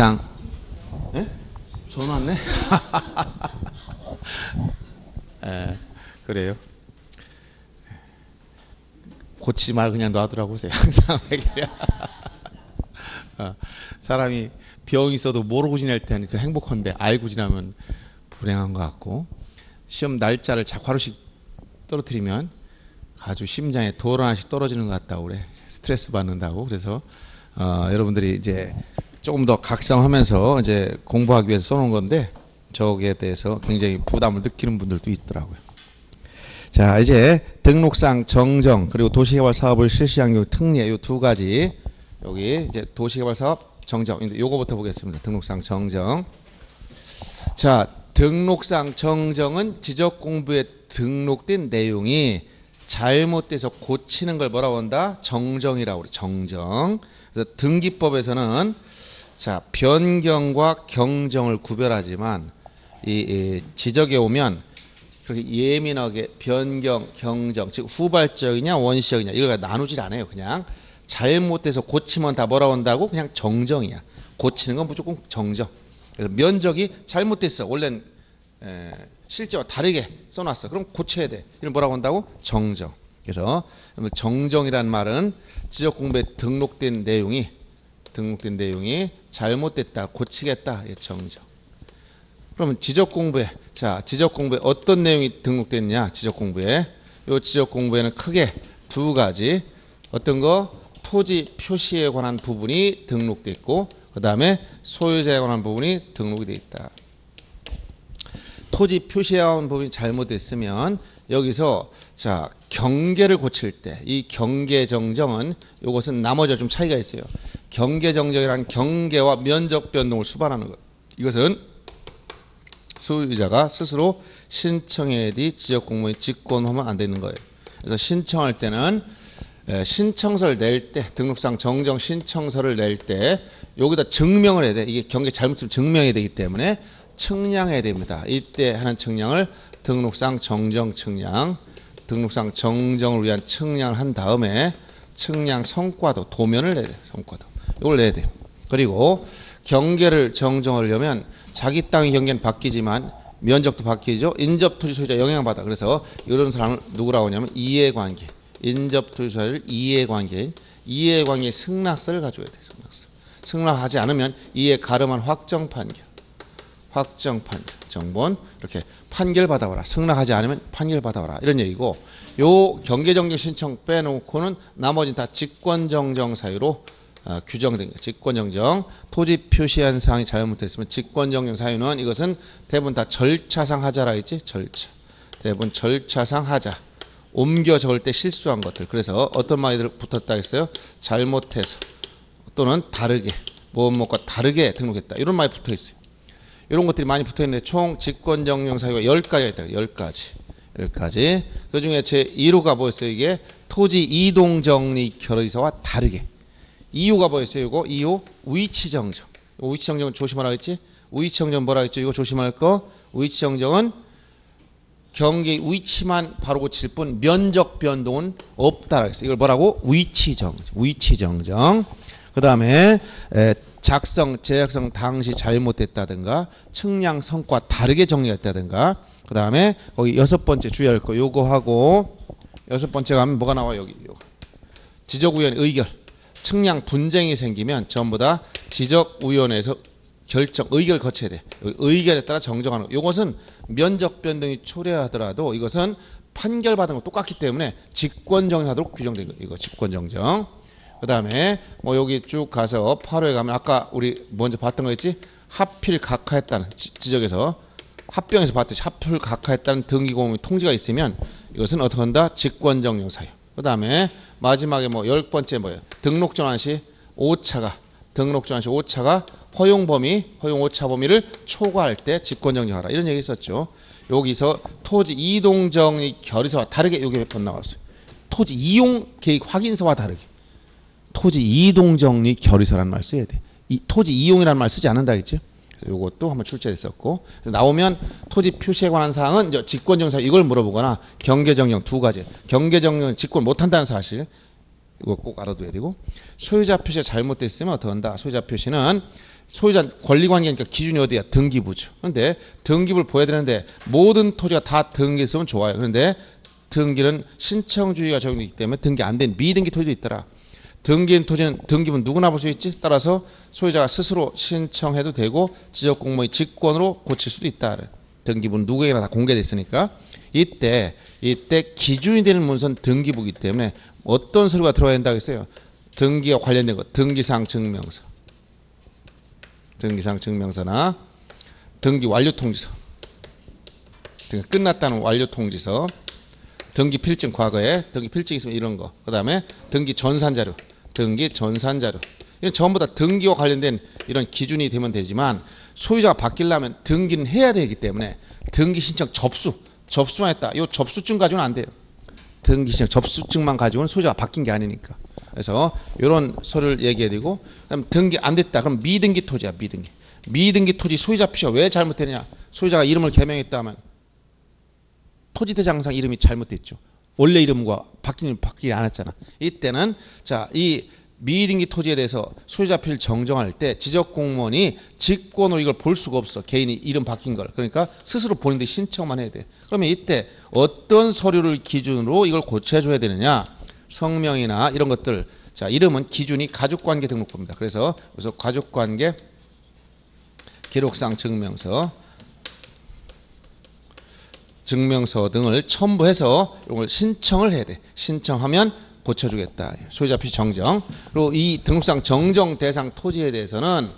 항상 예? 전화 왔네? 그래요. 고치지 말고 그냥 놔두라고 하세요. 항상 사람이 병이 있어도 모르고 지낼 때는 그 행복한데 알고 지나면 불행한 것 같고, 시험 날짜를 자꾸 하루씩 떨어뜨리면 아주 심장에 돌 하나씩 떨어지는 것 같다고 그래. 스트레스 받는다고. 그래서 여러분들이 이제 조금 더 각성하면서 이제 공부하기 위해서 써놓은 건데, 저기에 대해서 굉장히 부담을 느끼는 분들도 있더라고요. 자, 이제 등록상 정정 그리고 도시개발 사업을 실시한 경우 특례, 요 두 가지, 여기 이제 도시개발 사업 정정, 요거부터 보겠습니다. 등록상 정정. 자, 등록상 정정은 지적공부에 등록된 내용이 잘못돼서 고치는 걸 뭐라고 한다? 정정이라고 그래. 정정. 그래서 등기법에서는 자, 변경과 경정을 구별하지만 이 지적에 오면 그렇게 예민하게 변경, 경정, 즉 후발적이냐 원시적이냐 이걸 나누질 않아요. 그냥 잘못돼서 고치면 다 뭐라고 한다고? 그냥 정정이야. 고치는 건 무조건 정정. 그래서 면적이 잘못됐어. 원래는 실제와 다르게 써놨어. 그럼 고쳐야 돼. 이걸 뭐라고 한다고? 정정. 그래서 정정이라는 말은 지적공부에 등록된 내용이 잘못됐다, 고치겠다, 정정. 그러면 지적공부에, 자, 지적공부에 어떤 내용이 등록됐냐? 지적공부에, 요 지적공부에는 크게 두 가지, 어떤 거? 토지 표시에 관한 부분이 등록됐고, 그 다음에 소유자에 관한 부분이 등록이 되어 있다. 토지 표시에 관한 부분이 잘못됐으면 여기서 자, 경계를 고칠 때 이 경계 정정은 이것은 나머지와 좀 차이가 있어요. 경계 정정이란 경계와 면적 변동을 수반하는 것. 이것은 소유자가 스스로 신청해야 돼. 지적공무원이 직권하면 안 되는 거예요. 그래서 신청할 때는 신청서를 낼 때, 등록상 정정 신청서를 낼 때 여기다 증명을 해야 돼. 이게 경계 잘못을 증명해야 되기 때문에 측량해야 됩니다. 이때 하는 측량을 등록상 정정 측량, 등록상 정정을 위한 측량을 한 다음에 측량 성과도, 도면을 내야 돼. 성과도. 이걸 내야 돼. 그리고 경계를 정정하려면 자기 땅의 경계는 바뀌지만 면적도 바뀌죠. 인접토지 소유자 영향받아. 그래서 이런 사람을 누구라고 하냐면 이해관계. 인접토지 소유자를 이해관계인, 이해관계 승낙서를 가져야 돼. 승낙서. 승낙하지 않으면 이해 가름한 확정 판결. 정본 이렇게 판결 받아와라. 승낙하지 않으면 판결 받아와라. 이런 얘기고, 요 경계정정 신청 빼놓고는 나머지는 다 직권정정 사유로 규정된 거예요. 직권정정. 토지 표시한 사항이 잘못됐으면 직권정정 사유는 이것은 대부분 다 절차상 하자라 했지. 절차. 대부분 절차상 하자. 옮겨 적을 때 실수한 것들. 그래서 어떤 말이 붙었다 했어요? 잘못해서 또는 다르게, 무엇과 다르게 등록했다. 이런 말이 붙어 있어요. 이런 것들이 많이 붙어 있는데 총 직권정정 사유가 10가지가 있다. 10가지. 그 중에 제 1호가 뭐였어요? 이게 토지 이동정리 결의서와 다르게. 2호가 뭐였어요? 이거 2호 위치정정. 위치정정은 조심하라 했지? 위치정정 뭐라 했죠? 이거 조심할 거. 위치정정은 경계 위치만 바로 고칠 뿐 면적 변동은 없다라 했어요. 이걸 뭐라고? 위치정정. 그 다음에 재작성 당시 잘못됐다든가 측량 성과 다르게 정리했다든가, 그 다음에 거기 6번째 주의할 거 요거 하고, 6번째 가면 뭐가 나와? 여기 요거. 지적위원 의결. 측량 분쟁이 생기면 전부 다 지적위원회에서 결정, 의결 거쳐야 돼. 의결에 따라 정정하는 거. 이것은 면적 변동이 초래하더라도 이것은 판결받은 거 똑같기 때문에 직권정정하도록 규정된 거. 이거 직권정정. 그 다음에 뭐 여기 쭉 가서 8호에 가면 아까 우리 먼저 봤던 거 있지? 하필 각하했다는 지적에서 합병에서 봤듯이 하필 각하했다는 등기공무 통지가 있으면 이것은 어떻게 한다? 직권정정 사유. 그 다음에 마지막에 뭐 10번째 뭐예요? 등록전환 시 오차가 허용 오차 범위를 초과할 때 직권정정하라. 이런 얘기 있었죠. 여기서 토지 이동정리 결의서와 다르게 이게 몇 번 나왔어요. 토지 이용 계획 확인서와 다르게. 토지 이동정리 결의서라는 말 써야 돼. 이 토지 이용이라는 말 쓰지 않는다 했죠. 그래서 이것도 한번 출제했었고, 나오면 토지 표시에 관한 사항은 이제 직권정사 이걸 물어보거나 경계정정 두 가지. 경계정정 직권 못한다는 사실 이거 꼭 알아둬야 되고, 소유자 표시가 잘못됐으면 어떻게 한다. 소유자 표시는 소유자 권리관계니까 기준이 어디야? 등기부죠. 그런데 등기부를 보여야 되는데 모든 토지가 다 등기했으면 좋아요. 그런데 등기는 신청주의가 적용되기 때문에 등기 안 된 미등기 토지도 있더라. 등기인 토지는 등기부는 누구나 볼 수 있지. 따라서 소유자가 스스로 신청해도 되고 지적공무원이 직권으로 고칠 수도 있다. 등기부는 누구에게나 다 공개돼 있으니까 이때 기준이 되는 문서는 등기부이기 때문에 어떤 서류가 들어야 된다고 했어요. 등기와 관련된 것, 등기사항 증명서나 등기 완료 통지서, 등기 끝났다는 완료 통지서, 등기 필증 과거에 등기 필증 있으면 이런 거, 그 다음에 등기 전산 자료, 이건 전부 다 등기와 관련된 이런 기준이 되면 되지만 소유자가 바뀌려면 등기는 해야 되기 때문에 등기 신청 접수만 했다. 이 접수증 가지고는 안 돼요. 등기 신청 접수증만 가지고는 소유자가 바뀐 게 아니니까. 그래서 이런 서류를 얘기해야 되고, 그다음 등기 안 됐다. 그럼 미등기 토지야, 미등기 토지 소유자 표시가 왜 잘못되느냐? 소유자가 이름을 개명했다면 토지대장상 이름이 잘못됐죠. 원래 이름과 바뀌지 않았잖아. 이때는 자, 이 미등기 토지에 대해서 소유자 표시를 정정할 때 지적공무원이 직권으로 이걸 볼 수가 없어. 개인이 이름 바뀐 걸. 그러니까 스스로 본인들이 신청만 해야 돼. 그러면 이때 어떤 서류를 기준으로 이걸 고쳐줘야 되느냐? 성명이나 이런 것들. 자, 이름은 기준이 가족관계 등록부입니다. 그래서 가족관계 기록상 증명서 등을 첨부해서 이걸 신청을 해야 돼. 신청하면 고쳐주겠다. 소유자 표시 정정. 그리고 이 등록상 정정 대상 토지에 대해서는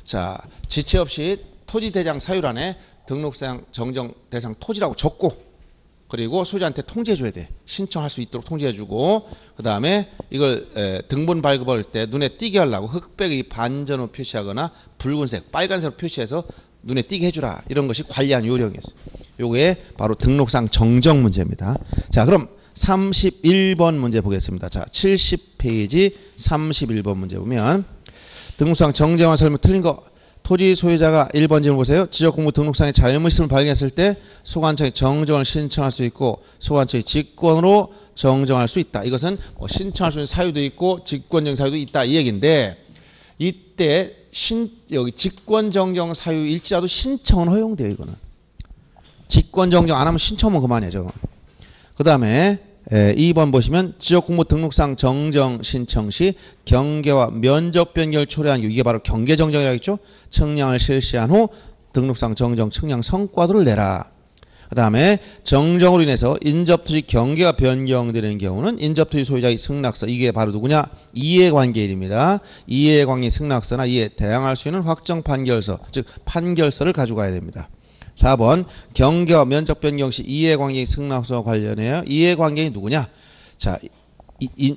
자, 지체 없이 토지 대장 사유란에 등록상 정정 대상 토지라고 적고, 그리고 소유자한테 통지해줘야 돼. 신청할 수 있도록 통지해주고, 그 다음에 이걸 등본 발급할 때 눈에 띄게 하려고 흑백의 반전으로 표시하거나 붉은색, 빨간색으로 표시해서 눈에 띄게 해주라. 이런 것이 관리한 요령이었어요. 요게 바로 등록상 정정 문제입니다. 자, 그럼 31번 문제 보겠습니다. 자, 70페이지 31번 문제 보면 등록상 정정한 설명 틀린 거, 토지 소유자가 1번 질문 보세요. 지적공무 등록상에 잘못있음을 발견했을 때 소관청이 정정을 신청할 수 있고 소관청이 직권으로 정정할 수 있다. 이것은 뭐 신청할 수 있는 사유도 있고 직권정 사유도 있다 이 얘기인데, 이때 여기 직권정정 사유일지라도 신청은 허용돼요. 이거는 직권정정 안 하면 신청은 그만이에요. 저거. 그 다음에 2번 보시면 지적공무 등록상 정정 신청 시 경계와 면적 변경을 초래한 이유, 이게 바로 경계정정이라고 했죠. 측량을 실시한 후 등록상 정정 측량 성과도를 내라. 그 다음에 정정으로 인해서 인접토지 경계가 변경되는 경우는 인접토지 소유자의 승낙서, 이게 바로 누구냐? 이해관계인입니다. 이해관계 승낙서나 이에 대항할 수 있는 확정 판결서, 즉 판결서를 가져가야 됩니다. 4번 경계와 면적 변경 시 이해관계인 승낙서와 관련해요. 이해관계인이 누구냐? 자,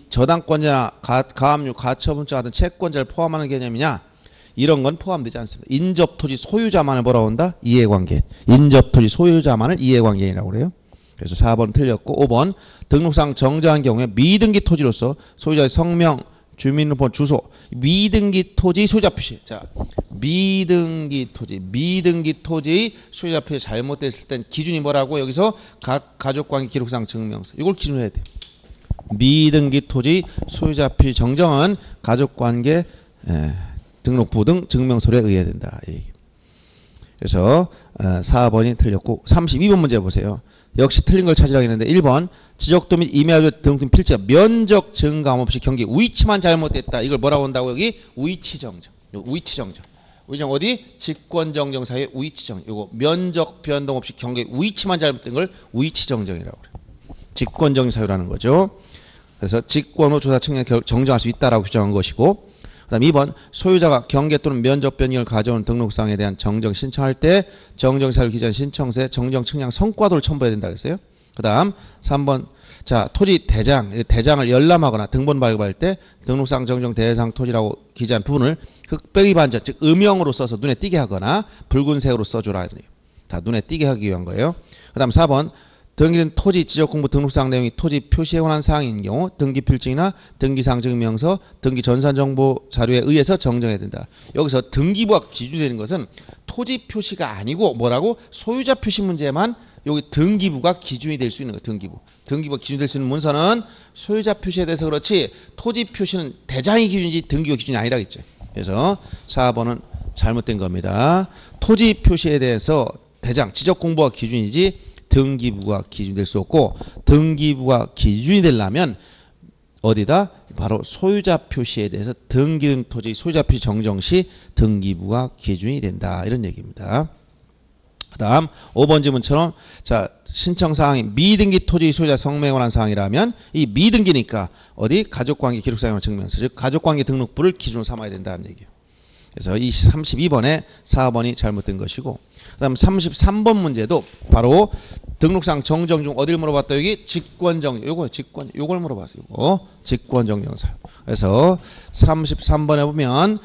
저당권자나 가압류, 가처분자 같은 채권자를 포함하는 개념이냐? 이런 건 포함되지 않습니다. 인접토지 소유자만을 뭐라고 한다? 이해관계인. 인접토지 소유자만을 이해관계인이라고 그래요. 그래서 4번 틀렸고, 5번 등록상 정정한 경우에 미등기 토지로서 소유자의 성명, 주민등록번, 주소, 미등기 토지 소유자 표시. 자, 미등기 토지 소유자 표시 잘못됐을 땐 기준이 뭐라고? 여기서 각 가족관계 기록상 증명서. 이걸 기준으로 해야 돼. 미등기 토지 소유자 표시 정정은 가족관계 등록부 등 증명서류에 의해야 된다. 그래서 4번이 틀렸고, 32번 문제 보세요. 역시 틀린 걸 찾으라고 했는데 1번 지적도 및 임야조 등록된 필지가 면적 증감 없이 경계 위치만 잘못됐다. 이걸 뭐라고 한다고? 여기 위치정정. 위치정 어디? 직권정정 사이의 위치정. 이거 면적 변동 없이 경계 위치만 잘못된 걸 위치정정이라고 그래요. 직권정정 사유라는 거죠. 그래서 직권으로 조사 측량을 정정할 수 있다라고 규정한 것이고, 그다음 2번 소유자가 경계 또는 면적 변경을 가져온 등록상에 대한 정정 신청할 때 정정 사유 기재한 신청서에 정정 측량 성과도를 첨부해야 된다고 했어요. 그다음 3번 자, 토지 대장을 열람하거나 등본 발급할 때 등록상 정정 대상 토지라고 기재한 부분을 흑백의 반전, 즉 음영으로 써서 눈에 띄게 하거나 붉은색으로 써줘라. 다 눈에 띄게 하기 위한 거예요. 그다음 4번 등기된 토지 지적공부 등록사항 내용이 토지 표시에 관한 사항인 경우 등기필증이나 등기사항 증명서, 등기 전산정보 자료에 의해서 정정해야 된다. 여기서 등기부가 기준되는 것은 토지 표시가 아니고 뭐라고? 소유자 표시 문제만 여기 등기부가 기준이 될 수 있는 거예요. 등기부가 기준이 될 수 있는 문서는 소유자 표시에 대해서 그렇지 토지 표시는 대장이 기준이지 등기부가 기준이 아니라겠죠. 그래서 4번은 잘못된 겁니다. 토지 표시에 대해서 대장 지적 공부가 기준이지 등기부가 기준이 될 수 없고, 등기부가 기준이 되려면 어디다? 바로 소유자 표시에 대해서 등기등 토지 소유자 표시 정정 시 등기부가 기준이 된다, 이런 얘기입니다. 그 다음 5번 지문처럼 자 신청사항이 미등기 토지 소유자 성매에 관한 사항이라면 이 미등기니까 어디? 가족관계 기록사용을 증명서, 즉 가족관계 등록부를 기준으로 삼아야 된다는 얘기예요. 그래서 이 32번에 4번이 잘못된 것이고, 그 다음 33번 문제도 바로 등록상 정정 중 어디를 물어봤다? 여기 직권정정, 요거 직권, 요걸 물어봤어요. 요거 직권정정사유. 그래서 33번에 보면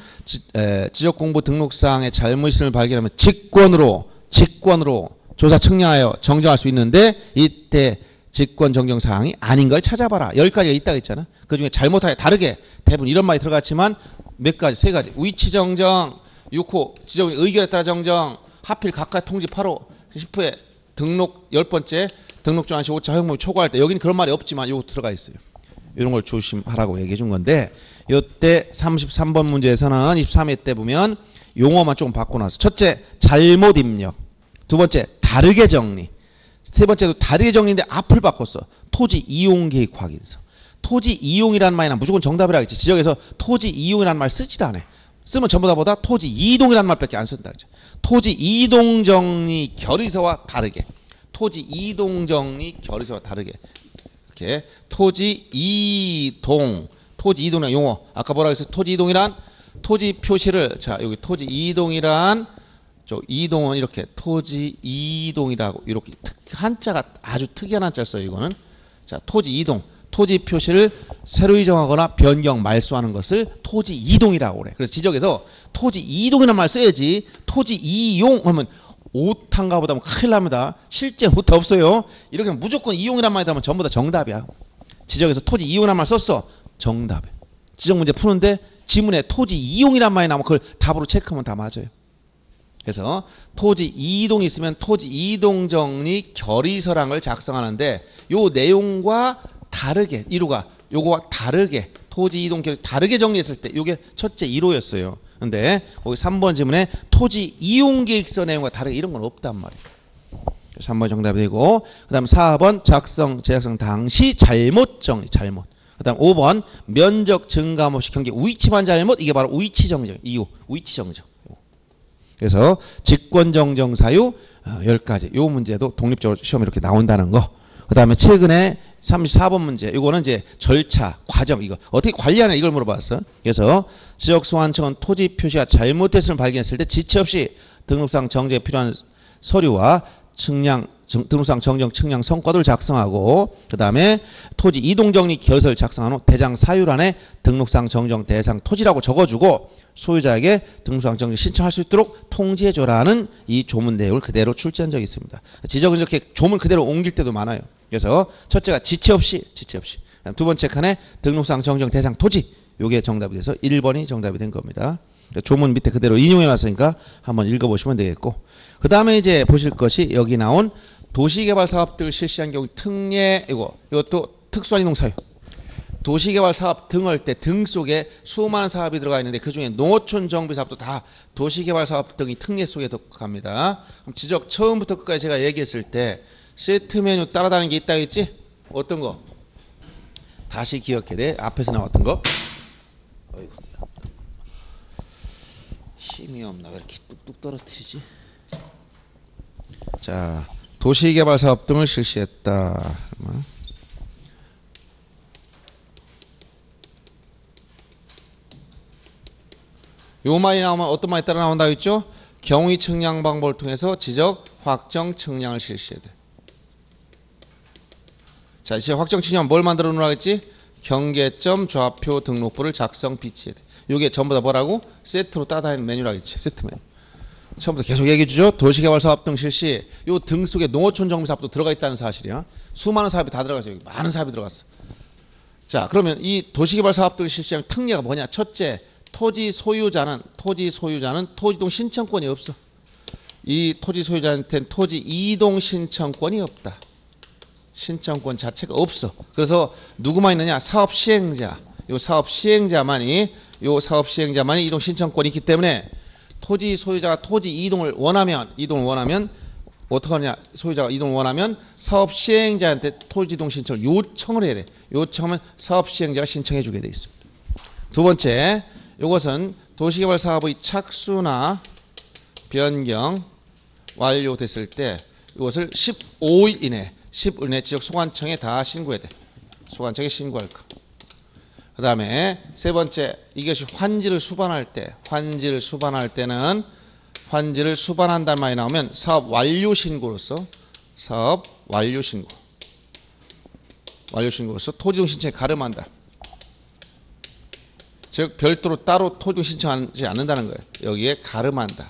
지적공부 등록사항에 잘못 있음을 발견하면 직권으로 조사 측량하여 정정할 수 있는데, 이때 직권 정정 사항이 아닌 걸 찾아봐라. 10가지가 있다고 했잖아. 그중에 잘못하여 다르게 대부분 이런 말이 들어갔지만 몇 가지, 3가지. 위치 정정, 6호 지적 의결에 따라 정정, 하필 각각 통지 8호, 10호에 등록 10번째 등록 정한 시 5차 허용범위 초과할 때, 여기는 그런 말이 없지만 요거 들어가 있어요. 이런 걸 조심하라고 얘기해 준 건데, 요때 33번 문제에서는 23회 때 보면 용어만 조금 바꿔놨어. 첫째, 잘못 입력. 두 번째, 다르게 정리. 세 번째도 다르게 정리인데 앞을 바꿨어. 토지 이용 계획 확인서. 토지 이용이라는 말이나 무조건 정답이라 했지. 지적에서 토지 이용이라는 말 쓰지도 않아. 쓰면 전부 다 보다 토지 이동이라는 말밖에 안 쓴다. 토지 이동 정리 결의서와 다르게. 토지 이동 정리 결의서와 다르게. 이렇게 토지 이동이란 용어. 아까 뭐라고 했어요? 토지 이동이란 토지 표시를, 자 여기 토지 이동이란 저 이동은 이렇게 토지 이동이라고 이렇게 한자가 아주 특이한 한자 써요. 이거는 자 토지 이동, 토지 표시를 새로 정하거나 변경 말소하는 것을 토지 이동이라고 그래. 그래서 지적에서 토지 이동이라는 말 써야지. 토지 이용 하면 오타인가 보다 큰일 납니다. 실제 오타 없어요. 이렇게 무조건 이용이라는 말이 들어가면 전부 다 정답이야. 지적에서 토지 이용이라는 말 썼어. 정답이야. 지적 문제 푸는데 지문에 토지 이용이란 말이 나오면 그걸 답으로 체크하면 다 맞아요. 그래서 토지 이동이 있으면 토지 이동 정리 결의서라는 걸 작성하는데, 요 내용과 다르게 이루가 요거와 다르게 토지 이동 결의 다르게 정리했을 때 요게 첫째 1호였어요. 근데 거기 3번 지문에 토지 이용 계획서 내용과 다르게 이런 건 없단 말이에요. 3번 정답이 되고, 그다음 4번 제작성 당시 잘못 정리, 잘못. 그다음 5번 면적 증감 없이 경계 위치만 잘못, 이게 바로 위치 정정 이유, 위치 정정. 그래서 직권 정정 사유 10가지. 요 문제도 독립적으로 시험에 이렇게 나온다는 거. 그다음에 최근에 34번 문제. 이거는 이제 절차, 과정, 이거 어떻게 관리하냐 이걸 물어봤어. 그래서 지적소환청은 토지 표시가 잘못됐음을 발견했을 때 지체 없이 등록상 정제에 필요한 서류와 등록상 정정 측량 성과도를 작성하고, 그 다음에 토지 이동정리 결서를 작성한 후 대장 사유란에 등록상 정정 대상 토지라고 적어주고 소유자에게 등록상 정정 신청할 수 있도록 통지해줘라는 이 조문 내용을 그대로 출제한 적이 있습니다. 지적은 이렇게 조문 그대로 옮길 때도 많아요. 그래서 첫째가 지체 없이. 두 번째 칸에 등록상 정정 대상 토지, 요게 정답이 돼서 1번이 정답이 된 겁니다. 조문 밑에 그대로 인용해 놨으니까 한번 읽어보시면 되겠고, 그 다음에 이제 보실 것이 여기 나온 도시개발 사업들을 실시한 경우 특례, 이것도 특수한 이동사유. 도시개발 사업 등할 때 등 속에 수많은 사업이 들어가 있는데 그중에 농어촌 정비 사업도 다 도시개발 사업 등이 특례 속에 들어갑니다. 그럼 지적 처음부터 끝까지 제가 얘기했을 때 세트 메뉴 따라다니는 게 있다고 했지? 어떤 거? 다시 기억해야 돼. 앞에서 나왔던 거. 어이구. 힘이 없나? 왜 이렇게 뚝뚝 떨어뜨리지? 자, 도시개발 사업 등을 실시했다. 요 말이 나오면 어떤 말이 따라 나온다고 했죠? 경위 측량 방법을 통해서 지적 확정 측량을 실시해야 돼. 자, 이제 확정 측량 뭘 만들어 놓으라고 했지? 경계점 좌표 등록부를 작성 비치해야 돼. 요게 전부 다 뭐라고? 세트로 따다니는 메뉴라고 했지. 세트 메뉴. 처음부터 계속 얘기해 주죠. 도시개발 사업 등 실시. 요 등 속에 농어촌 정비 사업도 들어가 있다는 사실이야. 수많은 사업이 다 들어갔어요. 여기 많은 사업이 들어갔어. 자, 그러면 이 도시개발 사업 등 실시하는 특례가 뭐냐? 첫째, 토지 소유자는 토지이동 신청권이 없어. 이 토지 소유자한테는 토지 이동 신청권이 없다. 신청권 자체가 없어. 그래서 누구만 있느냐? 사업 시행자. 요 사업 시행자만이 이동 신청권이 있기 때문에 토지 소유자가 토지 이동을 원하면 어떻게 하느냐? 소유자가 이동을 원하면 사업 시행자한테 토지 이동 신청을 요청을 해야 돼. 요청하면 사업 시행자가 신청해 주게 돼 있습니다. 두 번째, 이것은 도시개발 사업의 착수나 변경 완료됐을 때 이것을 15일 이내 지역 소관청에 다 신고해야 돼. 소관청에 신고할 거. 그 다음에 세 번째, 이것이 환지를 수반할 때는 환지를 수반한다는 말이 나오면 사업 완료 신고로서 토지이동 신청에 가름한다. 즉 별도로 따로 토지이동 신청하지 않는다는 거예요. 여기에 가름한다.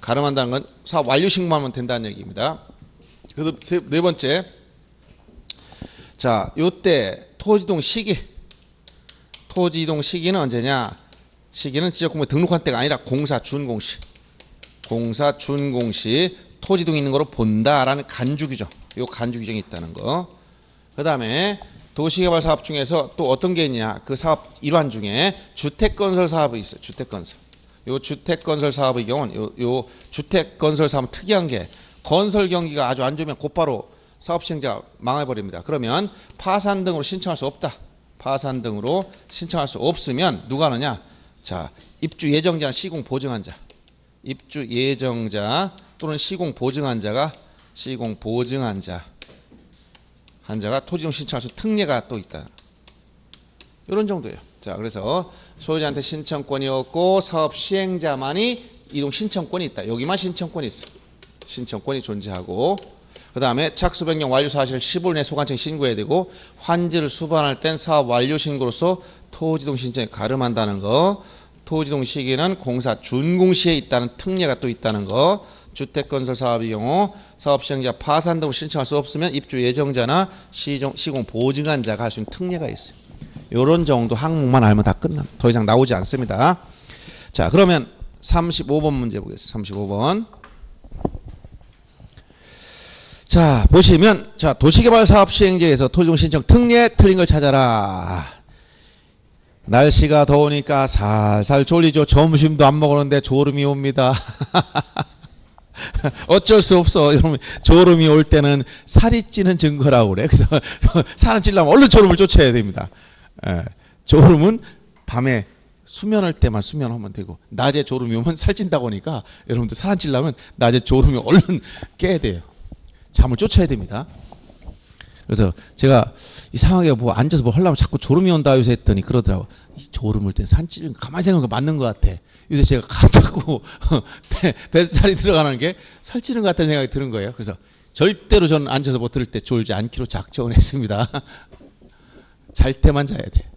가름한다는 건 사업 완료 신고하면 된다는 얘기입니다. 그래서 네 번째, 자, 요때 토지이동 시기는 언제냐? 시기는 지역공무에 등록한 때가 아니라 공사 준공 시 토지 이동이 있는 거로 본다라는 간주 규정. 요 간주 규정이 있다는 거. 그다음에 도시개발 사업 중에서 또 어떤 게 있냐? 그 사업 일환 중에 주택 건설 사업이 있어요. 주택 건설. 요 주택 건설 사업의 경우는 요 주택 건설 사업은 특이한 게 건설 경기가 아주 안 좋으면 곧바로 사업 시행자가 망해 버립니다. 그러면 파산 등으로 신청할 수 없다. 파산 등으로 신청할 수 없으면 누가 하느냐? 자, 입주 예정자나 시공 보증한 자 또는 시공 보증한 자가 토지이동 신청할 수 특례가 또 있다. 이런 정도예요. 자, 그래서 소유자한테 신청권이 없고 사업 시행자만이 이동 신청권이 있다. 여기만 신청권이 있어. 신청권이 존재하고, 그 다음에 착수 변경 완료 사실을 15일 내 소관청에 신고해야 되고, 환지를 수반할 땐 사업 완료 신고로서 토지이동 신청에 가름한다는 거. 토지이동 시기는 공사 준공 시에 있다는 특례가 또 있다는 거. 주택건설 사업의 경우 사업 시행자 파산 등으로 신청할 수 없으면 입주 예정자나 시공 보증한 자가 할 수 있는 특례가 있어요. 이런 정도 항목만 알면 다 끝납니다. 더 이상 나오지 않습니다. 자, 그러면 35번 문제 보겠습니다. 35번. 자, 보시면, 자, 도시개발 사업 시행제에서 토지이동 신청 특례 틀린 걸 찾아라. 날씨가 더우니까 살살 졸리죠. 점심도 안 먹었는데 졸음이 옵니다. 어쩔 수 없어. 여러분, 졸음이 올 때는 살이 찌는 증거라고 그래. 그래서 살을 찌려면 얼른 졸음을 쫓아야 됩니다. 졸음은 밤에 수면할 때만 수면하면 되고, 낮에 졸음이 오면 살찐다고 하니까 여러분들 살 안 찌려면 낮에 졸음이 얼른 깨야 돼요. 잠을 쫓아야 됩니다. 그래서 제가 이상하게 뭐 앉아서 뭐 하려면 자꾸 졸음이 온다 요새 했더니 그러더라고. 이 졸음 올 때 산찌는 가만히 생각하면 맞는 것 같아. 요새 제가 자꾸 뱃살이 들어가는 게 살찌는 것 같다는 생각이 드는 거예요. 그래서 절대로 저는 앉아서 뭐 들을 때 졸지 않기로 작정을 했습니다. 잘 때만 자야 돼.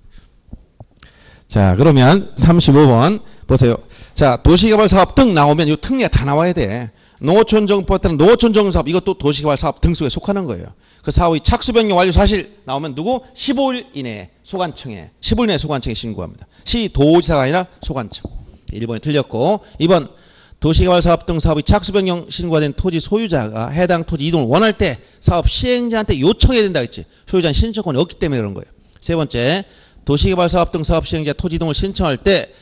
자, 그러면 35번 보세요. 자, 도시개발 사업 등 나오면 이 특례가 다 나와야 돼. 농어촌정보에 따른 농어촌정사업, 이것도 도시개발 사업 등 속에 속하는 거예요. 그 사업의 착수 변경 완료 사실 나오면 누구? 15일 이내에 소관청에 15일 내에 소관청에 신고합니다. 시도지사가 아니라 소관청. 1번이 틀렸고, 2번 도시개발 사업 등 사업의 착수 변경 신고가 된 토지 소유자가 해당 토지 이동을 원할 때 사업 시행자한테 요청해야 된다 했지. 소유자는 신청권이 없기 때문에 그런 거예요. 세 번째, 도시개발 사업 등 사업 시행자 토지 이동을 신청할 때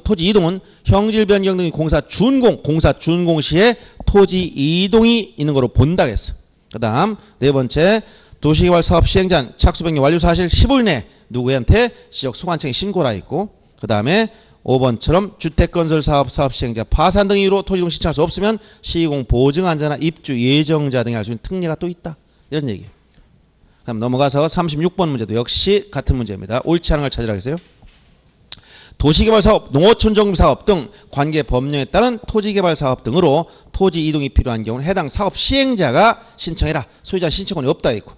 토지 이동은 형질 변경 등의 공사 준공 시에 토지 이동이 있는 거로 본다 했어. 그다음 네 번째, 도시개발 사업 시행자는 착수 변경 완료 사실 15일 내 누구한테? 지역 소관청에 신고라 했고, 그다음에 5번처럼 주택건설 사업 시행자 파산 등 이유로 토지 이동 신청할 수 없으면 시공 보증한자나 입주 예정자 등이 할 수 있는 특례가 또 있다. 이런 얘기예요. 그럼 넘어가서 36번 문제도 역시 같은 문제입니다. 옳지 않은 걸 찾으라 했어요. 도시개발 사업, 농어촌 정비 사업 등 관계 법령에 따른 토지개발 사업 등으로 토지 이동이 필요한 경우는 해당 사업 시행자가 신청해라. 소유자 신청권이 없다 했고,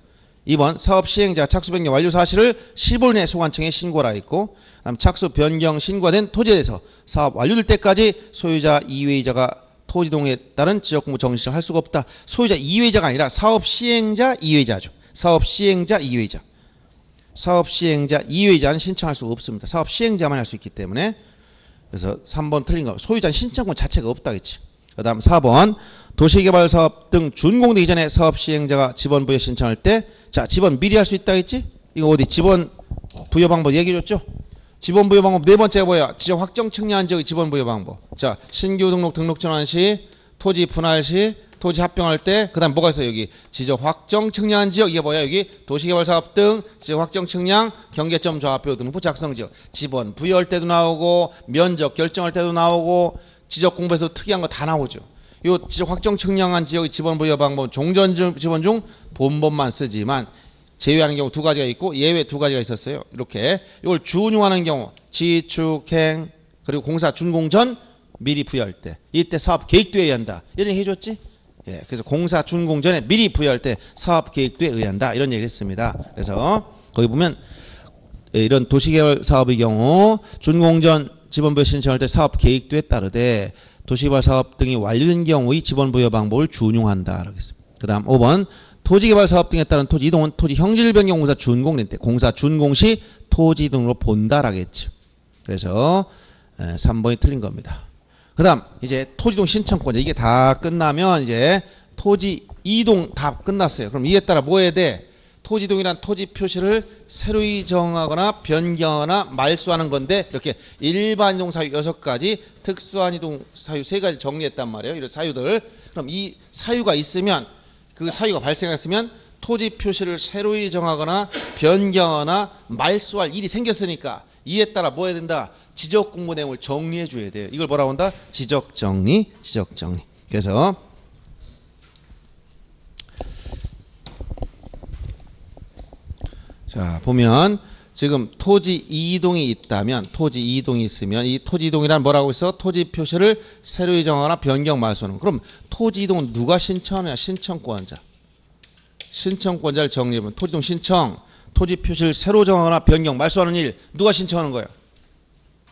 2번 사업 시행자 착수 변경 완료 사실을 15일 내 소관청에 신고라 했고, 그다음 착수 변경 신고된 토지에 대해서 사업 완료될 때까지 소유자 이외의자가 토지 이동에 따른 지역공무 정신을 할 수가 없다. 소유자 이외의자가 아니라 사업 시행자 이외의자죠. 사업 시행자 이외의자. 사업 시행자 이외의자는 신청할 수가 없습니다. 사업 시행자만 할 수 있기 때문에. 그래서 3번 틀린 거. 소유자 신청권 자체가 없다겠지. 그다음 4번 도시개발 사업 등 준공되기 전에 사업 시행자가 지번 부여 신청할 때, 자, 지번 미리 할 수 있다겠지? 이거 어디 지번 부여 방법 얘기해 줬죠? 지번 부여 방법 네 번째가 뭐야? 지적 확정 측량한 지역의 지번 부여 방법. 자, 신규 등록 전환 시, 토지 분할 시, 토지 합병할 때, 그 다음 뭐가 있어요? 여기 지적 확정 측량한 지역, 이게 뭐야? 여기 도시개발사업 등 지적 확정 측량 경계점 조합표 등부 작성 지역. 지번 부여할 때도 나오고 면적 결정할 때도 나오고 지적 공부에서 특이한 거 다 나오죠. 요 지적 확정 측량한 지역의 지번 부여 방법 종전 지번 중 본법만 쓰지만 제외하는 경우 두 가지가 있고 예외 두 가지가 있었어요. 이렇게 이걸 준용하는 경우 지축행 그리고 공사 준공 전 미리 부여할 때 이때 사업 계획도에 의한다. 이런 얘기 해줬지? 예, 그래서 공사 준공 전에 미리 부여할 때 사업 계획도에 의한다. 이런 얘기를 했습니다. 그래서 거기 보면 이런 도시개발 사업의 경우 준공 전 지번부여 신청할 때 사업 계획도에 따르되 도시개발 사업 등이 완료된 경우의 지번부여 방법을 준용한다. 그 다음 5번 토지개발 사업 등에 따른 토지 이동은 토지 형질 변경 공사 준공된 때 공사 준공 시 토지 등으로 본다라겠죠. 그래서 3번이 틀린 겁니다. 그 다음 이제 토지이동 신청권자 이게 다 끝나면 이제 토지 이동 다 끝났어요. 그럼 이에 따라 뭐 해야 돼? 토지이동이란 토지 표시를 새로이 정하거나 변경하거나 말소하는 건데 이렇게 일반 이동 사유 6가지 특수한 이동 사유 3가지 정리했단 말이에요. 이런 사유들. 그럼 이 사유가 있으면 그 사유가 발생했으면 토지 표시를 새로이 정하거나 변경하거나 말소할 일이 생겼으니까 이에 따라 뭐 해야 된다? 지적 공부 내용을 정리해 줘야 돼요. 이걸 뭐라고 한다? 지적 정리, 지적 정리. 그래서 자 보면 지금 토지 이동이 있다면 토지 이동이 있으면 이 토지 이동이란 뭐라고 했어? 토지 표시를 새로이 정하거나 변경 말소하는. 그럼 토지 이동은 누가 신청하느냐? 신청권자. 신청권자를 정리해보면 토지 이동 신청, 토지 표시를 새로 정하거나 변경 말소하는 일 누가 신청하는 거예요?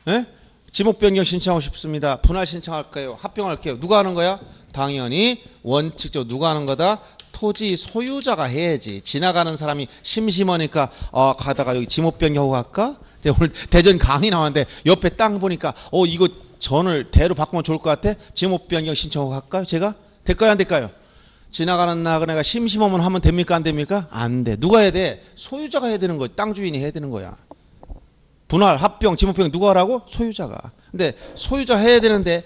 예? 지목 변경 신청하고 싶습니다. 분할 신청할까요? 합병할게요. 누가 하는 거야? 당연히 원칙적으로 누가 하는 거다? 토지 소유자가 해야지. 지나가는 사람이 심심하니까 가다가 여기 지목 변경하고 갈까? 오늘 대전 강의 나왔는데 옆에 땅 보니까 이거 전을 대로 바꾸면 좋을 것 같아. 지목 변경 신청하고 갈까요? 제가? 될까요? 안 될까요? 지나가는 나그네가 심심하면 하면 됩니까? 안 됩니까? 안 돼. 누가 해야 돼? 소유자가 해야 되는 거야. 땅 주인이 해야 되는 거야. 분할, 합병, 지목 변경 누가 하라고? 소유자가. 근데 소유자 해야 되는데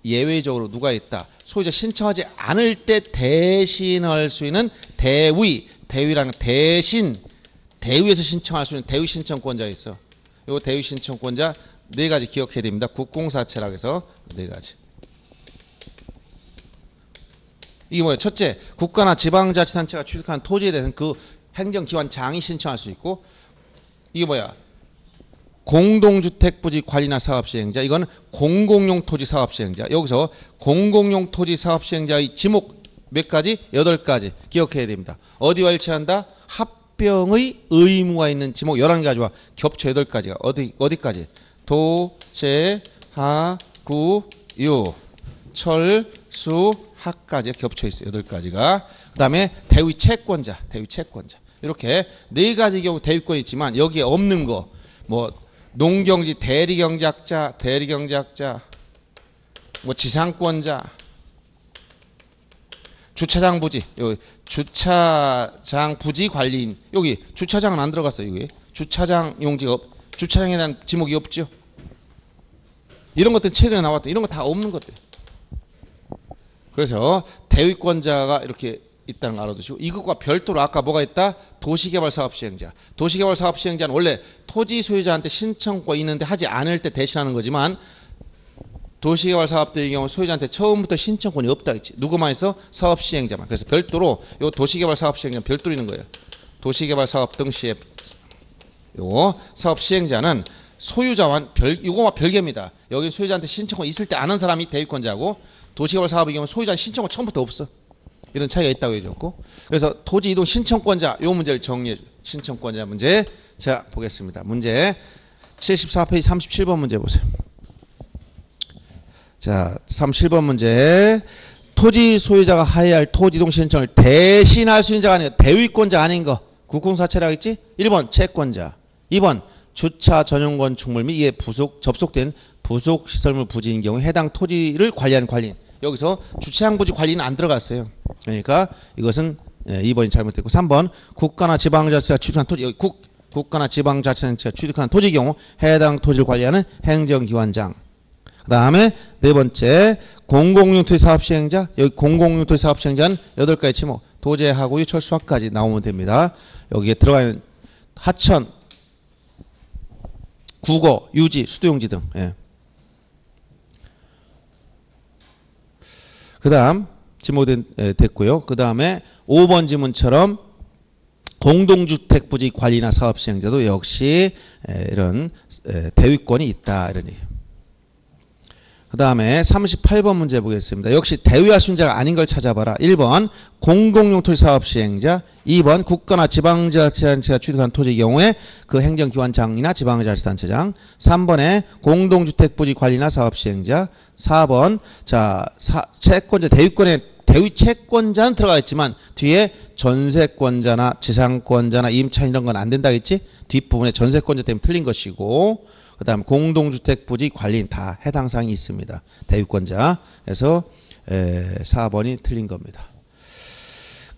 예외적으로 누가 있다? 소유자 신청하지 않을 때 대신할 수 있는 대위, 대위라는 대신, 대위에서 신청할 수 있는 대위 신청권자 있어. 요 대위 신청권자 4가지 기억해야 됩니다. 국공사채라고 해서 4가지. 이게 뭐예요? 첫째, 국가나 지방자치단체가 취득한 토지에 대해서는 그 행정기관장이 신청할 수 있고, 이게 뭐야? 공동주택 부지 관리나 사업 시행자. 이건 공공용 토지 사업 시행자. 여기서 공공용 토지 사업 시행자의 지목 몇 가지? 8가지 기억해야 됩니다. 어디와 일치한다? 합병의 의무가 있는 지목 11가지와 겹쳐 8가지가 어디까지? 도, 재, 하, 구, 유, 철, 수, 하까지 겹쳐 있어요. 8가지가. 그다음에 대위 채권자, 대위 채권자. 이렇게 4가지 경우 대위권이 있지만 여기에 없는 거 뭐 농경지 대리경작자, 뭐 지상권자, 주차장 부지, 여기 주차장 부지 관리인. 여기 주차장은 안 들어갔어요. 여기 주차장 용지가 주차장에 대한 지목이 없죠. 이런 것들은 최근에 나왔던 이런 거 다 없는 것들. 그래서 대위권자가 이렇게 있다는 거 알아두시고, 이것과 별도로 아까 뭐가 있다? 도시개발사업시행자. 도시개발사업시행자는 원래 토지 소유자한테 신청권이 있는데 하지 않을 때 대신하는 거지만, 도시개발사업들의 경우 소유자한테 처음부터 신청권이 없다 했지. 누구만 있어? 사업시행자만. 그래서 별도로 요 도시개발사업시행자는 별도로 있는 거예요. 도시개발사업 등 시에 요 사업시행자는 소유자와 이거와 별개입니다. 여기 소유자한테 신청권 있을 때 아는 사람이 대위권자고, 도시개발 사업의 경우 소유자는 신청권 처음부터 없어. 이런 차이가 있다고 해줬고, 그래서 토지 이동 신청권자 요 문제를 정리해 줘. 신청권자 문제. 자 보겠습니다. 문제 74페이지 37번 문제 보세요. 자 37번 문제. 토지 소유자가 하여야 할 토지 이동 신청을 대신할 수 있는 자가 아니라 대위권자 아닌 거 국공사채라고 했지. 1번 채권자, 2번 주차 전용 건축물 및 이에 접속된 부속 시설물 부지인 경우 해당 토지를 관리하는 관리인. 여기서 주차장 부지 관리는 안 들어갔어요. 그러니까 이것은 2번이 잘못됐고, 3번 국가나 지방자치가 취득한 토지. 여기 국가나 지방자치단체가 취득한 토지의 경우 해당 토지를 관리하는 행정기관장. 그 다음에 네 번째 공공용토지 사업시행자. 여기 공공용토지 사업시행자는 8가지 지목 도제, 하구유, 철수화까지 나오면 됩니다. 여기에 들어가는 하천, 국어, 유지, 수도용지 등. 예. 그 다음 지목이 됐고요. 그 다음에 5번 지문처럼 공동주택 부지 관리나 사업 시행자도 역시 이런 대위권이 있다 이런 얘기. 그 다음에 38번 문제 보겠습니다. 역시 대위할 순자가 아닌 걸 찾아봐라. 1번 공공용토지 사업 시행자, 2번 국가나 지방자치단체가 취득한 토지의 경우에 그 행정기관장이나 지방자치단체장, 3번에 공동주택 부지 관리나 사업 시행자, 4번 자 채권자 대위권에 대위 채권자는 들어가 있지만 뒤에 전세권자나 지상권자나 임차인 이런 건 안 된다겠지? 뒷부분에 전세권자 때문에 틀린 것이고, 그 다음에 공동주택 부지 관리인 다 해당 사항이 있습니다. 대위권자. 그래서 4번이 틀린 겁니다.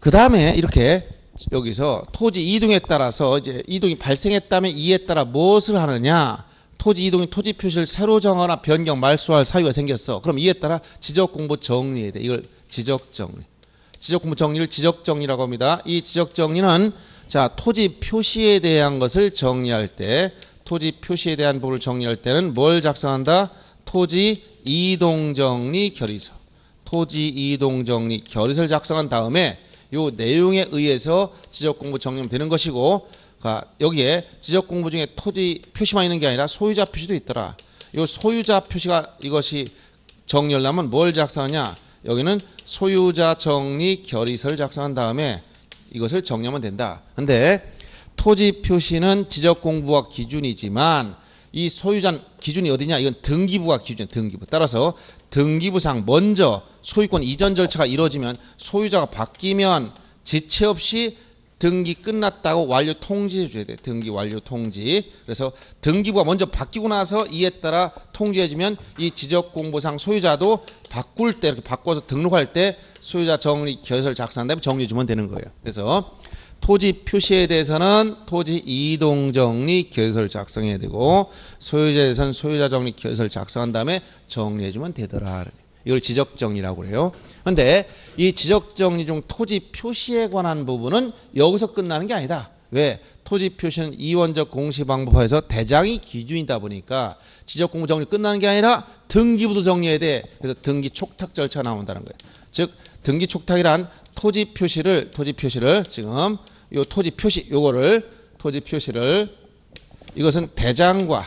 그 다음에 이렇게 여기서 토지 이동에 따라서 이제 이동이 발생했다면 이에 따라 무엇을 하느냐? 토지 이동이 토지 표시를 새로 정하거나 변경, 말소할 사유가 생겼어. 그럼 이에 따라 지적 공부 정리해야 돼. 이걸 지적 정리. 지적 공부 정리를 지적 정리라고 합니다. 이 지적 정리는 자 토지 표시에 대한 것을 정리할 때, 토지 표시에 대한 부분을 정리할 때는 뭘 작성한다? 토지 이동 정리 결의서. 토지 이동 정리 결의서를 작성한 다음에 요 내용에 의해서 지적 공부 정리하면 되는 것이고, 여기에 지적 공부 중에 토지 표시만 있는 게 아니라 소유자 표시도 있더라. 요 소유자 표시가 이것이 정리하려면 뭘 작성하냐? 여기는 소유자 정리 결의서를 작성한 다음에 이것을 정리하면 된다. 근데 토지 표시는 지적 공부가 기준이지만 이 소유자 기준이 어디냐? 이건 등기부가 기준이야. 등기부. 따라서 등기부상 먼저 소유권 이전 절차가 이루어지면 소유자가 바뀌면 지체 없이 등기 끝났다고 완료 통지해 줘야 돼. 등기 완료 통지. 그래서 등기부가 먼저 바뀌고 나서 이에 따라 통지해주면 이 지적공부상 소유자도 바꿀 때 이렇게 바꿔서 등록할 때 소유자 정리 결의서를 작성한 다음에 정리해 주면 되는 거예요. 그래서 토지 표시에 대해서는 토지 이동 정리 결의서를 작성해야 되고, 소유자에 대해서는 소유자 정리 결의서를 작성한 다음에 정리해 주면 되더라. 이걸 지적 정리라고 그래요. 그런데 이 지적 정리 중 토지 표시에 관한 부분은 여기서 끝나는 게 아니다. 왜? 토지 표시는 이원적 공시방법화에서 대장이 기준이다 보니까 지적 공부 정리 끝나는 게 아니라 등기부도 정리해야 돼. 그래서 등기 촉탁 절차가 나온다는 거예요. 즉 등기 촉탁이란 토지 표시를 지금 요 토지 표시 요거를 토지 표시를 이것은 대장과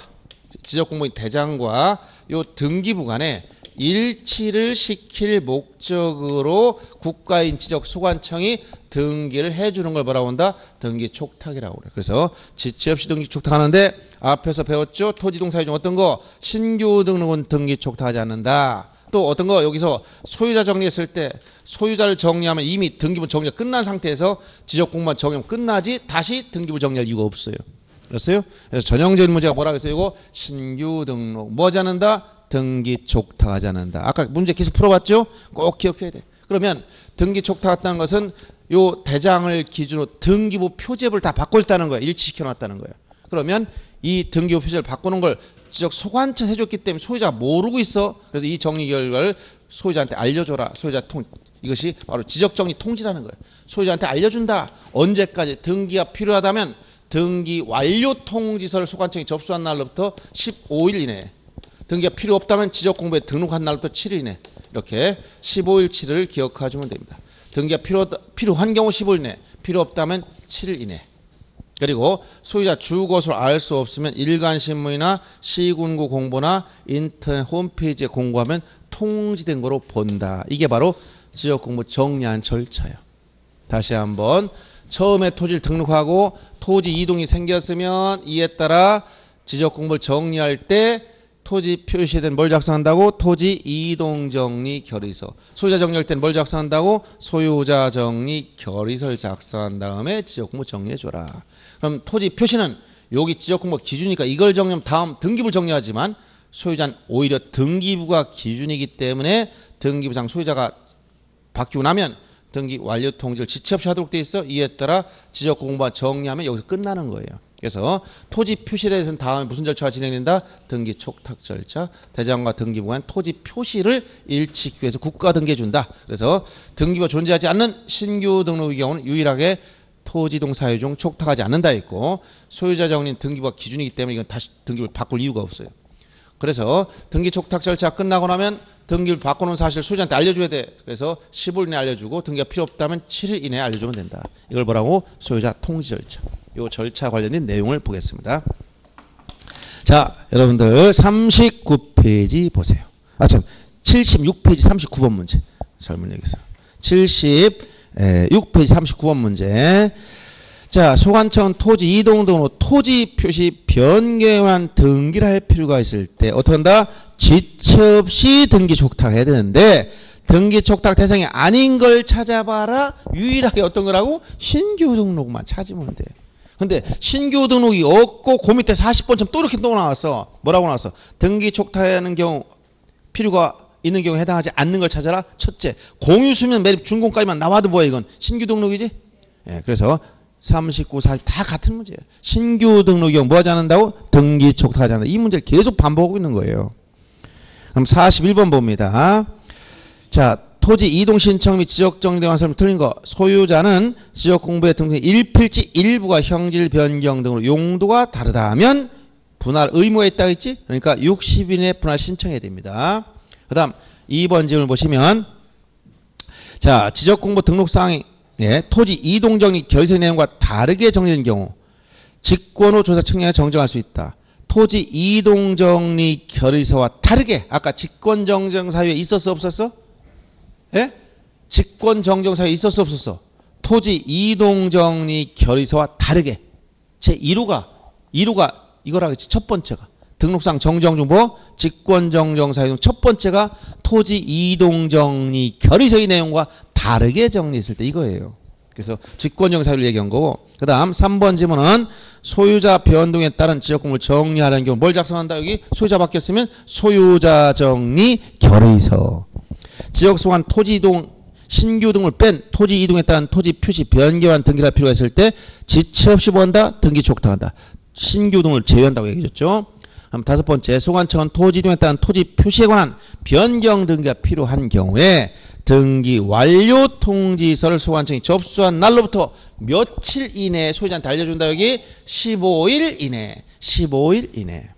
지적 공무인 대장과 요 등기부 간에 일치를 시킬 목적으로 국가인지적 소관청이 등기를 해주는 걸 뭐라고 한다? 등기 촉탁이라고 그래. 그래서 지체 없이 등기 촉탁하는데 앞에서 배웠죠? 토지동 사유 중 어떤 거? 신규 등록은 등기 촉탁하지 않는다. 또 어떤 거? 여기서 소유자 정리했을 때 소유자를 정리하면 이미 등기부 정리가 끝난 상태에서 지적 공무만 정리하면 끝나지 다시 등기부 정리할 이유가 없어요. 그랬어요? 그래서 전형적인 문제가 뭐라고 했어요? 이거 신규 등록 뭐 하지 않는다? 등기 촉탁하지 않는다. 아까 문제 계속 풀어봤죠? 꼭 기억해야 돼. 그러면 등기 촉탁했다는 것은 요 대장을 기준으로 등기부 표제부를 다 바꿔줬다는 거야. 일치시켜놨다는 거야. 그러면 이 등기부 표제를 바꾸는 걸 지적 소관청 해줬기 때문에 소유자가 모르고 있어. 그래서 이 정리 결과를 소유자한테 알려줘라. 소유자 통 이것이 바로 지적 정리 통지라는 거예요. 소유자한테 알려준다. 언제까지? 등기가 필요하다면 등기 완료 통지서를 소관청이 접수한 날로부터 15일 이내에, 등기가 필요 없다면 지적 공부에 등록한 날부터 7일 이내, 이렇게 15일치를 기억해주면 됩니다. 등기가 필요한 경우 15일 이내, 필요 없다면 7일 이내. 그리고 소유자 주것을 알 수 없으면 일간신문이나 시군구 공보나 인터넷 홈페이지에 공고하면 통지된 거로 본다. 이게 바로 지적공부 정리한 절차예요. 다시 한번 처음에 토지를 등록하고 토지 이동이 생겼으면 이에 따라 지적공부를 정리할 때 토지 표시에 대한 뭘 작성한다고? 토지 이동 정리 결의서. 소유자 정리할 때는 뭘 작성한다고? 소유자 정리 결의서를 작성한 다음에 지적공부 정리해줘라. 그럼 토지 표시는 여기 지적공부 기준이니까 이걸 정리하면 다음 등기부를 정리하지만 소유자는 오히려 등기부가 기준이기 때문에 등기부상 소유자가 바뀌고 나면 등기 완료 통지를 지체 없이 하도록 돼 있어. 이에 따라 지적공부와 정리하면 여기서 끝나는 거예요. 그래서 토지 표시에 대해서는 다음에 무슨 절차가 진행된다? 등기 촉탁 절차. 대장과 등기부관 토지 표시를 일치하기 위해서 국가 등기해 준다. 그래서 등기부가 존재하지 않는 신규 등록의 경우는 유일하게 토지동 사유 중 촉탁하지 않는다 있고, 소유자 정리는 등기부가 기준이기 때문에 이건 다시 등기부를 바꿀 이유가 없어요. 그래서 등기 촉탁 절차 끝나고 나면 등기를 바꿔놓은 사실을 소유자한테 알려줘야 돼. 그래서 15일 이내에 알려주고, 등기가 필요 없다면 7일 이내에 알려주면 된다. 이걸 뭐라고? 소유자 통지 절차. 이 절차 관련된 내용을 보겠습니다. 자, 여러분들 39페이지 보세요. 아, 참, 76페이지 39번 문제. 잘못 얘기했어요. 76페이지 39번 문제. 자, 소관청은 토지 이동 등으로 토지 표시 변경한 등기를 할 필요가 있을 때 어떻게 한다? 지체 없이 등기 촉탁해야 되는데, 등기 촉탁 대상이 아닌 걸 찾아봐라. 유일하게 어떤 거라고? 신규 등록만 찾으면 돼. 근데 신규 등록이 없고 그 밑에 40번쯤 또 이렇게 또 나왔어. 뭐라고 나왔어? 등기 촉탁하는 경우 필요가 있는 경우에 해당하지 않는 걸 찾아라. 첫째, 공유수면 매립 준공까지만 나와도 뭐야, 이건 신규 등록이지? 예, 그래서 39, 40 다 같은 문제예요. 신규 등록이 뭐 하지 않는다고? 등기 촉탁하지 않는다. 이 문제를 계속 반복하고 있는 거예요. 그럼 41번 봅니다. 자, 토지 이동 신청 및 지적 정리된 사람 틀린 거. 소유자는 지적 공부에 등록된 일필지 일부가 형질 변경 등으로 용도가 다르다 하면 분할 의무가 있다고 했지? 그러니까 60일 내에 분할 신청해야 됩니다. 그 다음 2번 질문을 보시면, 자, 지적 공부 등록사항이 토지 이동 정리 결의서 내용과 다르게 정리된 경우 직권 후 조사 측량에 정정할 수 있다. 토지 이동 정리 결의서와 다르게, 아까 직권 정정 사유에 있었어 없었어? 예? 직권 정정 사유에 있었어 없었어? 토지 이동 정리 결의서와 다르게 제 1호가 이거라고 했지. 첫 번째가 등록상 정정 중 뭐? 직권 정정 사유 중 첫 번째가 토지 이동 정리 결의서의 내용과 다르게 정리했을 때 이거예요. 그래서 직권 정정 사유를 얘기한 거고, 그 다음 3번 지문은 소유자 변동에 따른 지적공부를 정리하라는 경우 뭘 작성한다? 여기 소유자 바뀌었으면 소유자 정리 결의서. 지역 소관 토지 이동 신규 등을 뺀 토지 이동에 따른 토지 표시 변경한 등기를 할 필요가 있을 때 지체 없이 뭐 한다? 등기 촉탁한다. 신규 등을 제외한다고 얘기했죠. 그럼 다섯 번째, 소관청은 토지 이동에 따른 토지 표시에 관한 변경 등기가 필요한 경우에 등기 완료 통지서를 소관청이 접수한 날로부터 며칠 이내에 소유자한테 알려준다. 여기 15일 이내. 15일 이내.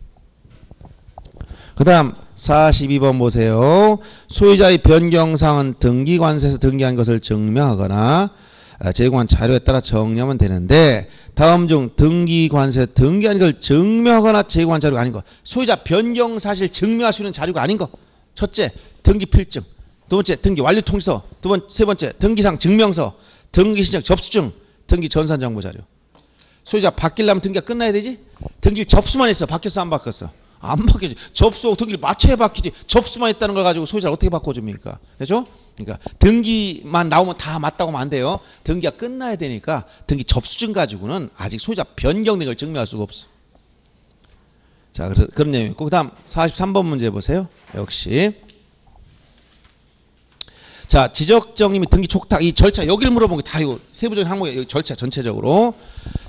그 다음 42번 보세요. 소유자의 변경사항은 등기관세에서 등기한 것을 증명하거나 제공한 자료에 따라 정리하면 되는데, 다음 중 등기관세에서 등기한 걸 증명하거나 제공한 자료가 아닌 것. 소유자 변경 사실 증명할 수 있는 자료가 아닌 것. 첫째, 등기필증. 두 번째, 등기 완료 통지서. 세 번째, 등기상 증명서, 등기신청 접수증, 등기 전산정보 자료. 소유자 바뀌려면 등기가 끝나야 되지? 등기 접수만 했어. 바뀌었어 안 바뀌었어? 안 바뀌지. 접수하고 등기를 맞춰야 바뀌지. 접수만 했다는 걸 가지고 소유자를 어떻게 바꿔줍니까? 그렇죠? 그러니까 등기만 나오면 다 맞다고 하면 안 돼요. 등기가 끝나야 되니까 등기 접수증 가지고는 아직 소유자 변경된 걸 증명할 수가 없어. 자, 그런 내용이 있고, 그 다음 43번 문제 보세요. 역시. 자, 지적정리 및 등기 촉탁, 이 절차, 여기를 물어본 게 다 이거 세부적인 항목이에요. 절차 전체적으로.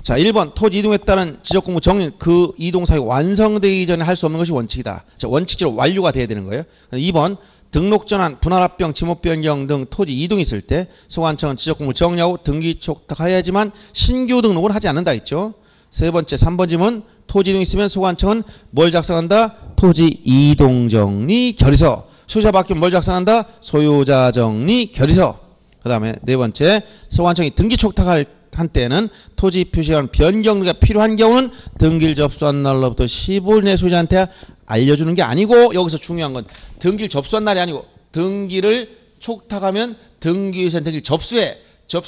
자, 1번 토지 이동에 따른 지적공부 정리, 그 이동 사유가 완성되기 전에 할 수 없는 것이 원칙이다. 자, 원칙적으로 완료가 돼야 되는 거예요. 2번 등록 전환, 분할합병, 지목 변경 등 토지 이동이 있을 때 소관청은 지적공부 정리하고 등기 촉탁해야지만 신규 등록을 하지 않는다 했죠. 세 번째 3번 질문, 토지 이동이 있으면 소관청은 뭘 작성한다? 토지 이동 정리 결의서. 소유자 바뀌면 뭘 작성한다? 소유자 정리 결의서. 그 다음에 네 번째, 소관청이 등기 촉탁할 한 때는 토지 표시한 변경가 필요한 경우는 등기를 접수한 날로부터 15일 내 소유자한테 알려주는 게 아니고, 여기서 중요한 건 등기를 접수한 날이 아니고 등기를 촉탁하면 등기위에서는 등기를 접수해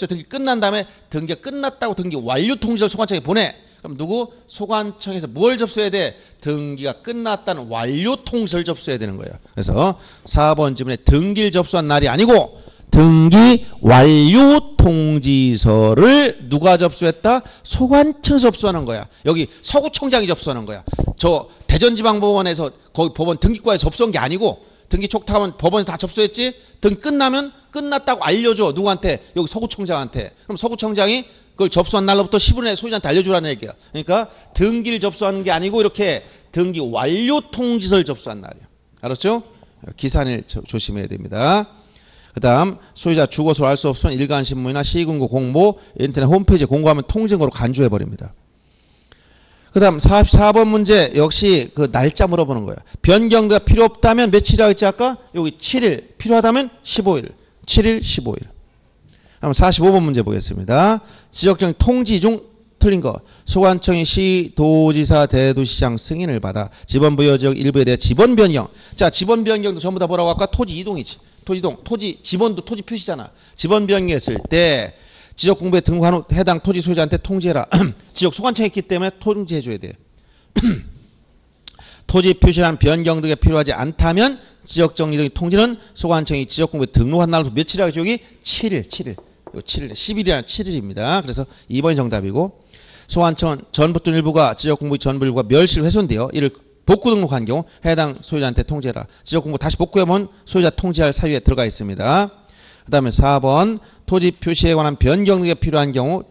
등기 끝난 다음에 등기가 끝났다고 등기 완료 통지서를 소관청에 보내. 그럼 누구? 소관청에서 뭘 접수해야 돼? 등기가 끝났다는 완료 통지서를 접수해야 되는 거예요. 그래서 4번 지문에 등기를 접수한 날이 아니고 등기 완료 통지서를 누가 접수했다? 소관청에서 접수하는 거야. 여기 서구청장이 접수하는 거야. 저 대전지방법원에서 거기 법원 등기과에 접수한 게 아니고, 등기 촉탁하면 법원에서 다 접수했지? 등기 끝나면 끝났다고 알려줘. 누구한테? 여기 서구청장한테. 그럼 서구청장이 그걸 접수한 날로부터 10일 내에 소유자한테 알려주라는 얘기야. 그러니까 등기를 접수한 게 아니고 이렇게 등기 완료 통지서를 접수한 날이야. 알았죠? 기산일 조심해야 됩니다. 그 다음 소유자 주거소를 알 수 없으면 일간신문이나 시군구 공모, 인터넷 홈페이지에 공고하면 통증으로 간주해버립니다. 그 다음 44번 문제 역시 그 날짜 물어보는 거예요. 변경가 필요 없다면 며칠이라고 했지 아까? 여기 7일, 필요하다면 15일. 7일, 15일. 그럼 45번 문제 보겠습니다. 지적적 통지 중 틀린 거. 소관청이 시, 도지사, 대도시장 승인을 받아 지번 부여 지역 일부에 대해 지번 변경. 자, 지번 변경도 전부 다 뭐라고 아까 토지 이동이지. 토지 이동, 토지 지번도 토지 표시잖아. 지번 변경했을 때 지적 공부에 등록한 후 해당 토지 소유자한테 통지해라. 지적 소관청이 있기 때문에 통지해줘야 돼. 토지 표시란 변경 등에 필요하지 않다면 지적 정리 등의 통지는 소관청이 지적 공부에 등록한 날부터 며칠이라고 했죠? 여기 7일, 7일. 7일, 10일이나 7일입니다. 그래서 2번이 정답이고 소관청은 전부 또는 일부가 지적 공부 전부 일부가 멸실 훼손되어 이를 복구 등록한 경우 해당 소유자한테 통지해라. 지적 공부 다시 복구해본 소유자 통지할 사유에 들어가 있습니다. 그 다음에 4번 토지 표시에 관한 변경 등에 필요한 경우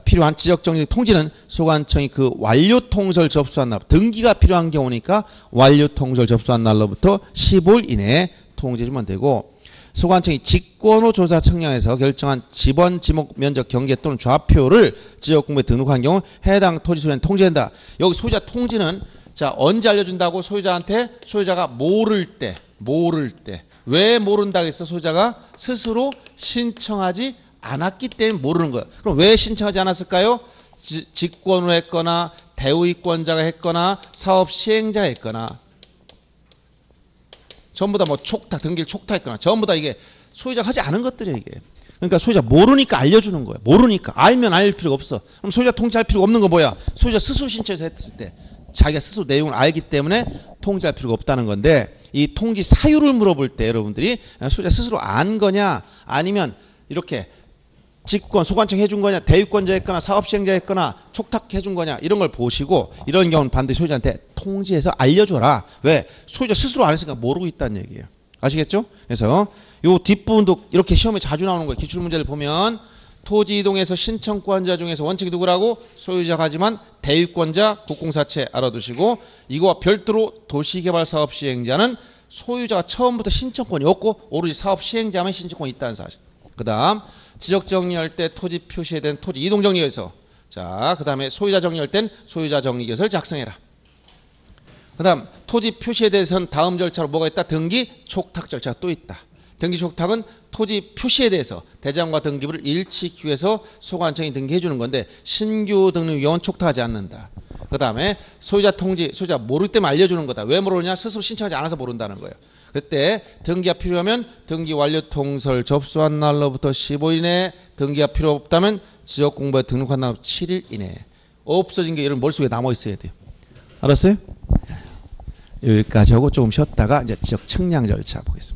필요한 지적 정리 통지는 소관청이 그 완료 통지를 접수한 날 등기가 필요한 경우니까 완료 통지를 접수한 날로부터 15일 이내에 통지해주면 되고 소관청이 직권후 조사 측량에서 결정한 지번 지목 면적 경계 또는 좌표를 지적 공부에 등록한 경우 해당 토지 소유자는 통지한다. 여기 소유자 통지는 자 언제 알려준다고 소유자한테 소유자가 모를 때 왜 모른다고 했어? 소유자가 스스로 신청하지 않았기 때문에 모르는 거예요. 그럼 왜 신청하지 않았을까요? 직권으로 했거나 대우이권자가 했거나 사업 시행자가 했거나 전부 다 뭐 촉탁 등기를 촉탁했거나 전부 다 이게 소유자가 하지 않은 것들이에요. 이게. 그러니까 소유자 모르니까 알려주는 거예요. 모르니까 알면 알 필요가 없어. 그럼 소유자 통지할 필요가 없는 거 뭐야? 소유자 스스로 신청해서 했을 때 자기가 스스로 내용을 알기 때문에 통지할 필요가 없다는 건데 이 통지 사유를 물어볼 때 여러분들이 소유자 스스로 안 거냐 아니면 이렇게 직권 소관청 해준 거냐 대유권자 했거나 사업시행자 했거나 촉탁해 준 거냐 이런 걸 보시고 이런 경우는 반드시 소유자한테 통지해서 알려줘라. 왜? 소유자 스스로 안 했으니까 모르고 있다는 얘기예요. 아시겠죠? 그래서 요 뒷부분도 이렇게 시험에 자주 나오는 거예요. 기출문제를 보면 토지 이동에서 신청권자 중에서 원칙이 누구라고? 소유자가 하지만 대유권자 국공사채 알아두시고 이거와 별도로 도시개발사업 시행자는 소유자가 처음부터 신청권이 없고 오로지 사업 시행자만 신청권이 있다는 사실. 그 다음 지적 정리할 때 토지 표시에 대한 토지 이동 정리에서 자 그 다음에 소유자 정리할 땐 소유자 정리계획서를 작성해라. 그 다음 토지 표시에 대해서는 다음 절차로 뭐가 있다? 등기 촉탁 절차가 또 있다. 등기 촉탁은 토지 표시에 대해서 대장과 등기부를 일치하기 위해서 소관청이 등기해 주는 건데 신규 등록 경우는 촉탁하지 않는다. 그 다음에 소유자 통지 소유자 모를 때만 알려주는 거다. 왜 모르냐? 스스로 신청하지 않아서 모른다는 거예요. 그때 등기가 필요하면 등기 완료 통서를 접수한 날로부터 15일 이내에 등기가 필요 없다면 지역 공부에 등록한 날로부터 7일 이내에 없어진 게 여러분 머릿속에 남아 있어야 돼요. 알았어요? 여기까지 하고 조금 쉬었다가 이제 지적 측량 절차 보겠습니다.